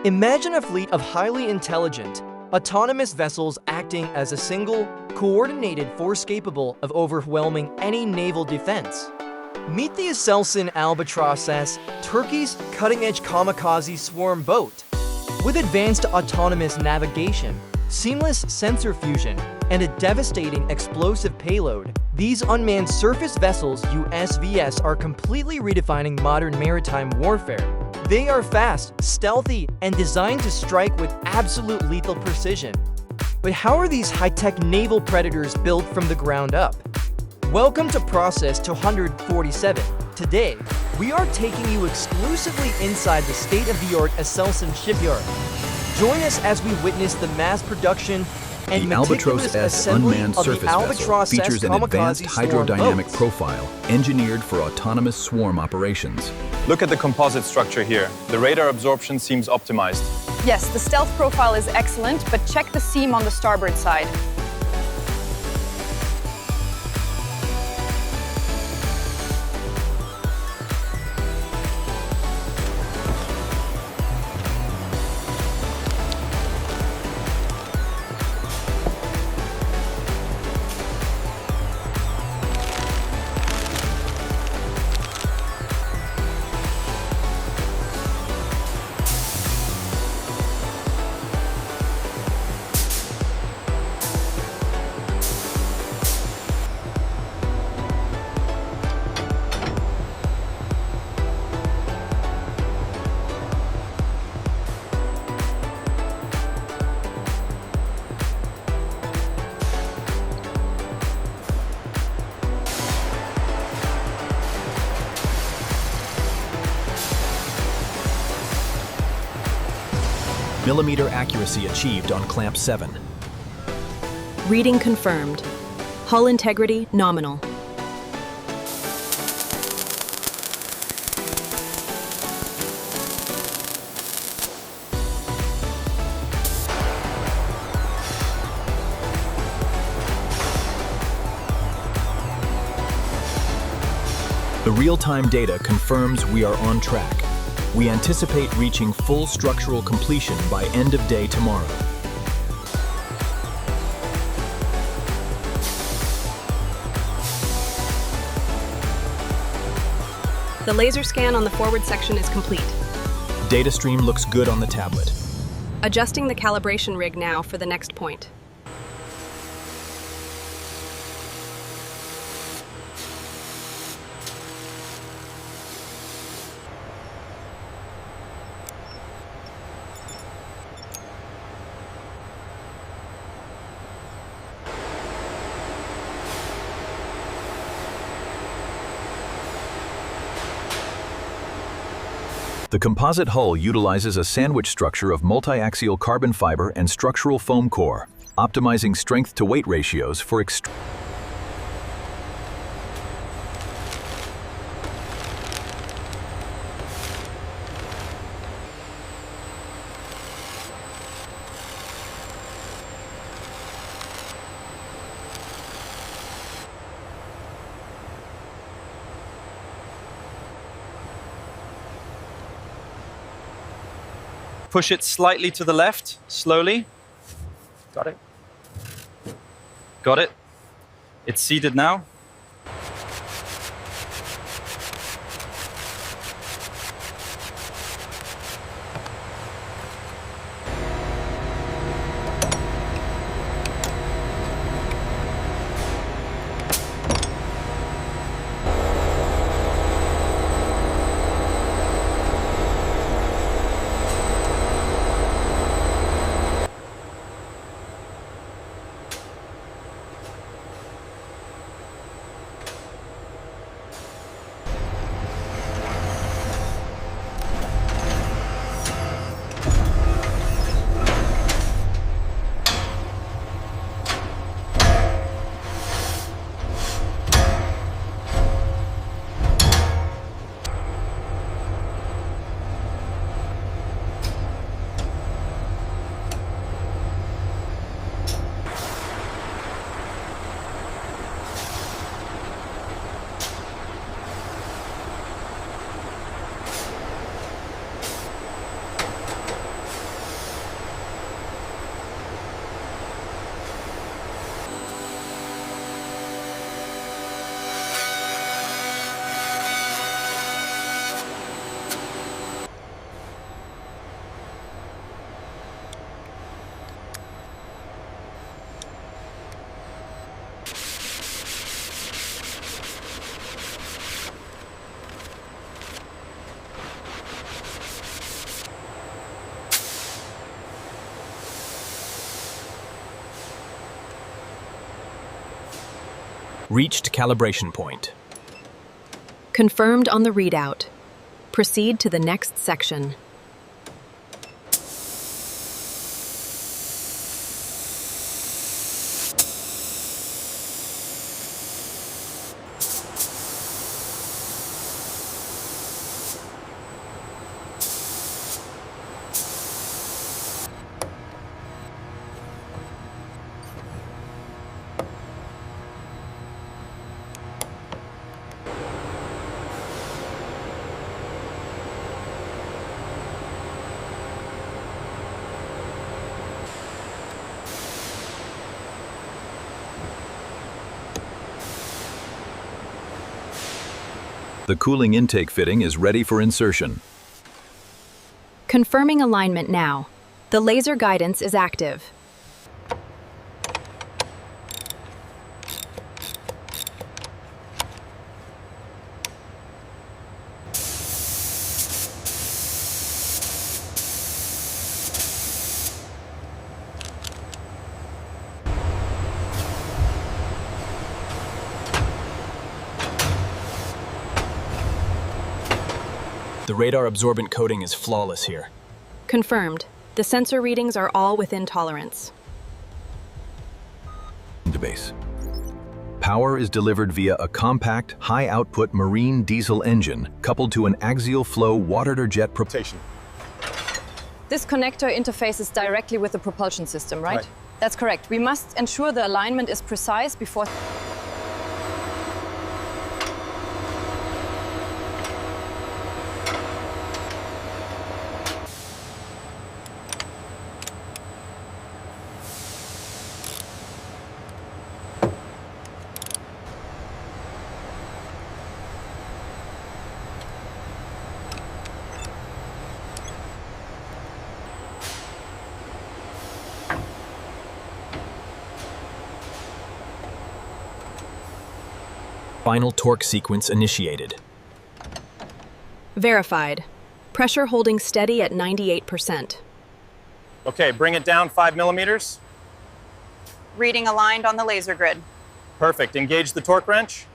Imagine a fleet of highly intelligent, autonomous vessels acting as a single, coordinated force capable of overwhelming any naval defense. Meet the Aselsan ALBATROS-S, Turkey's cutting-edge kamikaze swarm boat. With advanced autonomous navigation, seamless sensor fusion, and a devastating explosive payload, these unmanned surface vessels USVs are completely redefining modern maritime warfare. They are fast, stealthy, and designed to strike with absolute lethal precision. But how are these high-tech naval predators built from the ground up? Welcome to Process 247. Today, we are taking you exclusively inside the state-of-the-art Aselsan Shipyard. Join us as we witness the mass production and the Albatros-S unmanned surface vessel features an advanced hydrodynamic profile engineered for autonomous swarm operations. Look at the composite structure here. The radar absorption seems optimized. Yes, the stealth profile is excellent, but check the seam on the starboard side. Millimeter accuracy achieved on clamp 7. Reading confirmed. Hull integrity nominal. The real-time data confirms we are on track. We anticipate reaching full structural completion by end of day tomorrow. The laser scan on the forward section is complete. Data stream looks good on the tablet. Adjusting the calibration rig now for the next point. The composite hull utilizes a sandwich structure of multi-axial carbon fiber and structural foam core, optimizing strength-to-weight ratios for Push it slightly to the left, slowly. Got it. Got it. It's seated now. Reached calibration point. Confirmed on the readout. Proceed to the next section. The cooling intake fitting is ready for insertion. Confirming alignment now. The laser guidance is active. The radar absorbent coating is flawless here. Confirmed. The sensor readings are all within tolerance. To base. Power is delivered via a compact, high-output marine diesel engine coupled to an axial flow water-to-jet propulsion. This connector interfaces directly with the propulsion system, right? That's correct. We must ensure the alignment is precise before... Final torque sequence initiated. Verified. Pressure holding steady at 98%. Okay, bring it down 5 millimeters. Reading aligned on the laser grid. Perfect. Engage the torque wrench.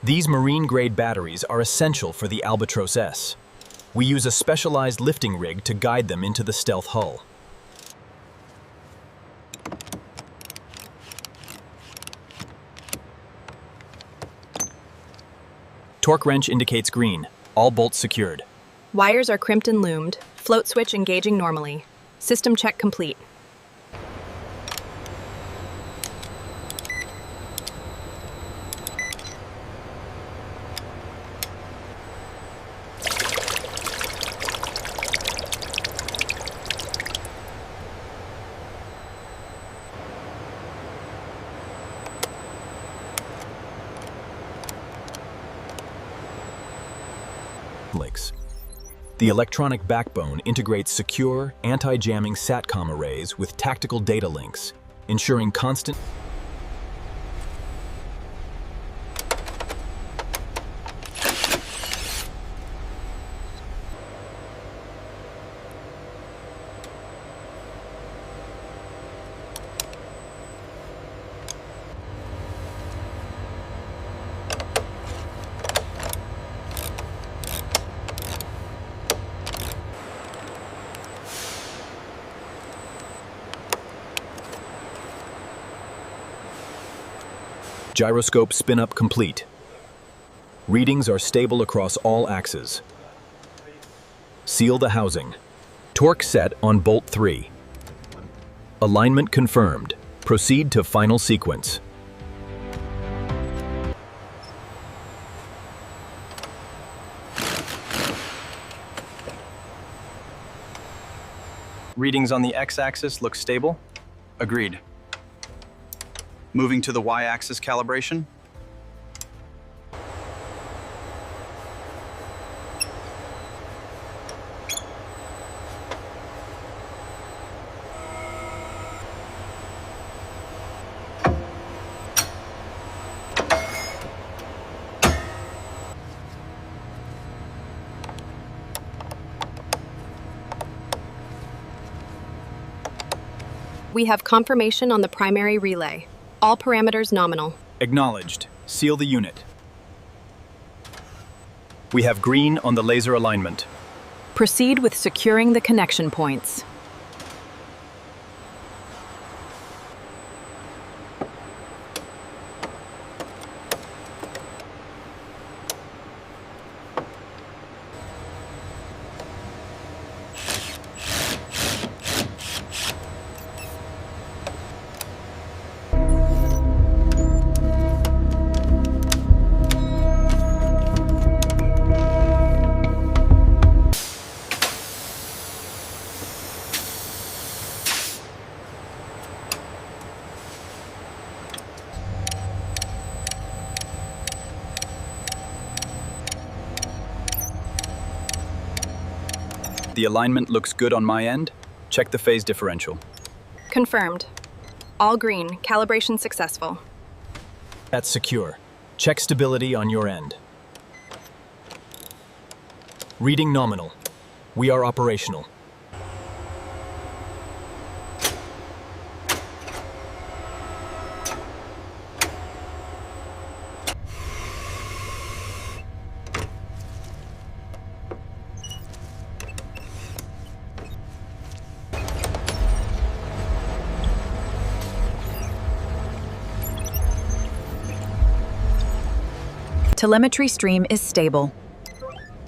These marine-grade batteries are essential for the Albatros-S. We use a specialized lifting rig to guide them into the stealth hull. Torque wrench indicates green. All bolts secured. Wires are crimped and loomed. Float switch engaging normally. System check complete. Links. The electronic backbone integrates secure, anti-jamming SATCOM arrays with tactical data links, ensuring constant... Gyroscope spin-up complete. Readings are stable across all axes. Seal the housing. Torque set on bolt 3. Alignment confirmed. Proceed to final sequence. Readings on the x-axis look stable. Agreed. Moving to the y-axis calibration. We have confirmation on the primary relay. All parameters nominal. Acknowledged. Seal the unit. We have green on the laser alignment. Proceed with securing the connection points. The alignment looks good on my end. Check the phase differential. Confirmed. All green. Calibration successful. That's secure. Check stability on your end. Reading nominal. We are operational. Telemetry stream is stable.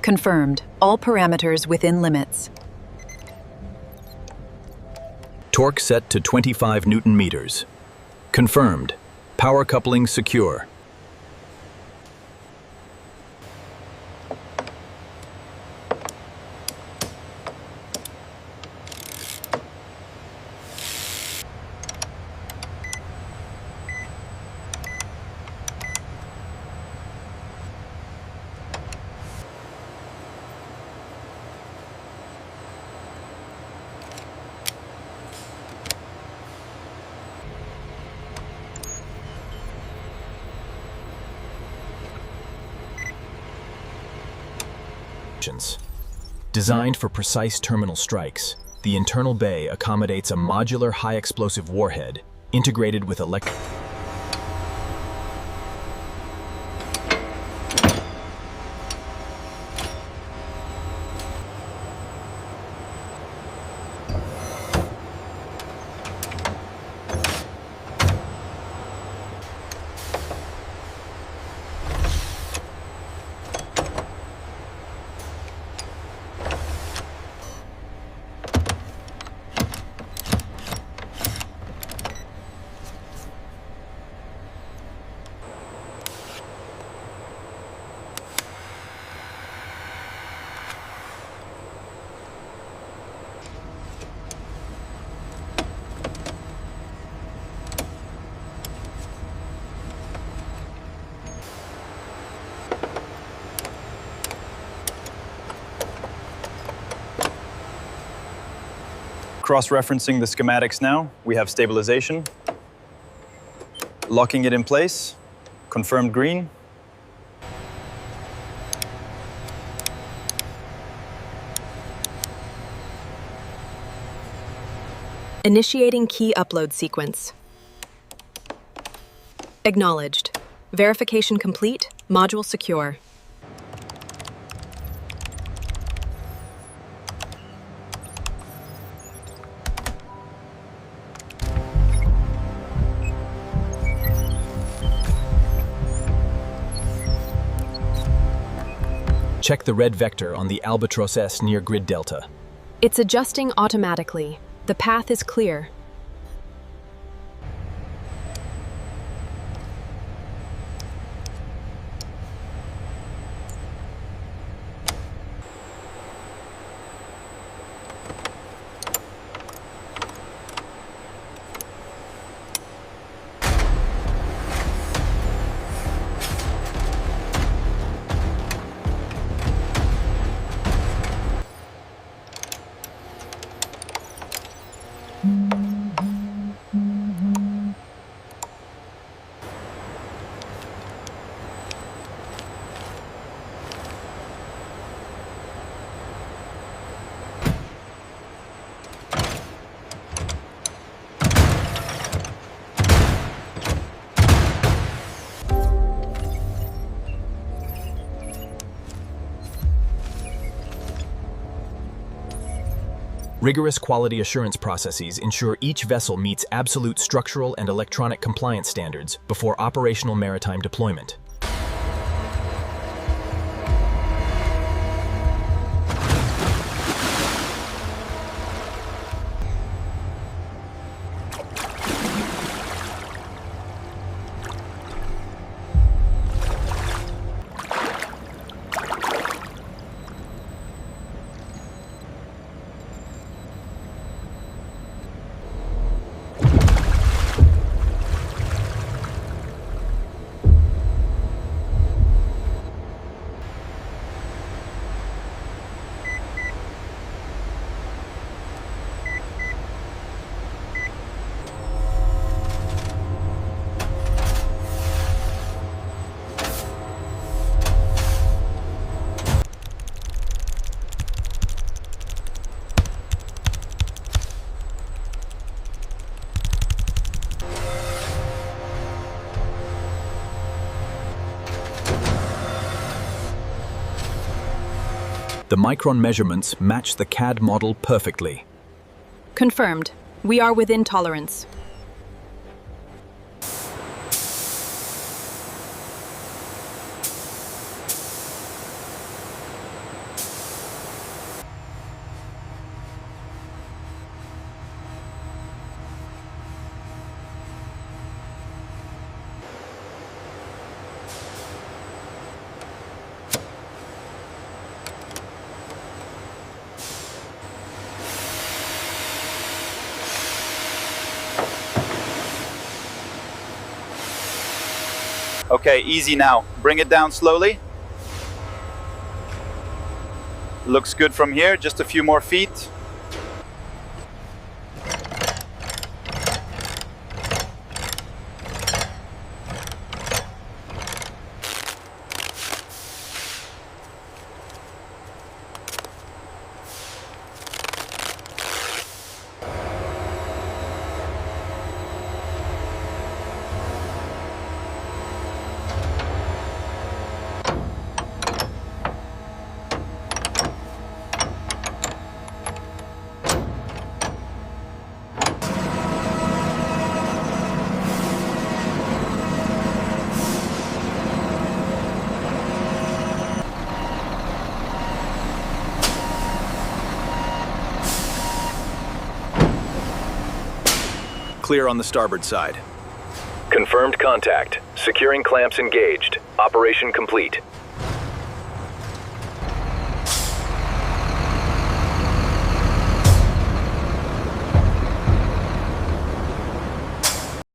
Confirmed. All parameters within limits. Torque set to 25 Newton meters. Confirmed. Power coupling secure. Designed for precise terminal strikes, the internal bay accommodates a modular high-explosive warhead integrated with electric. Cross-referencing the schematics now, we have stabilization. Locking it in place, confirmed green. Initiating key upload sequence. Acknowledged. Verification complete. Module secure. Check the red vector on the Albatros-S near grid delta. It's adjusting automatically. The path is clear. Rigorous quality assurance processes ensure each vessel meets absolute structural and electronic compliance standards before operational maritime deployment. The micron measurements match the CAD model perfectly. Confirmed. We are within tolerance. Okay, easy now. Bring it down slowly. Looks good from here, just a few more feet. Clear on the starboard side. Confirmed contact. Securing clamps engaged. Operation complete.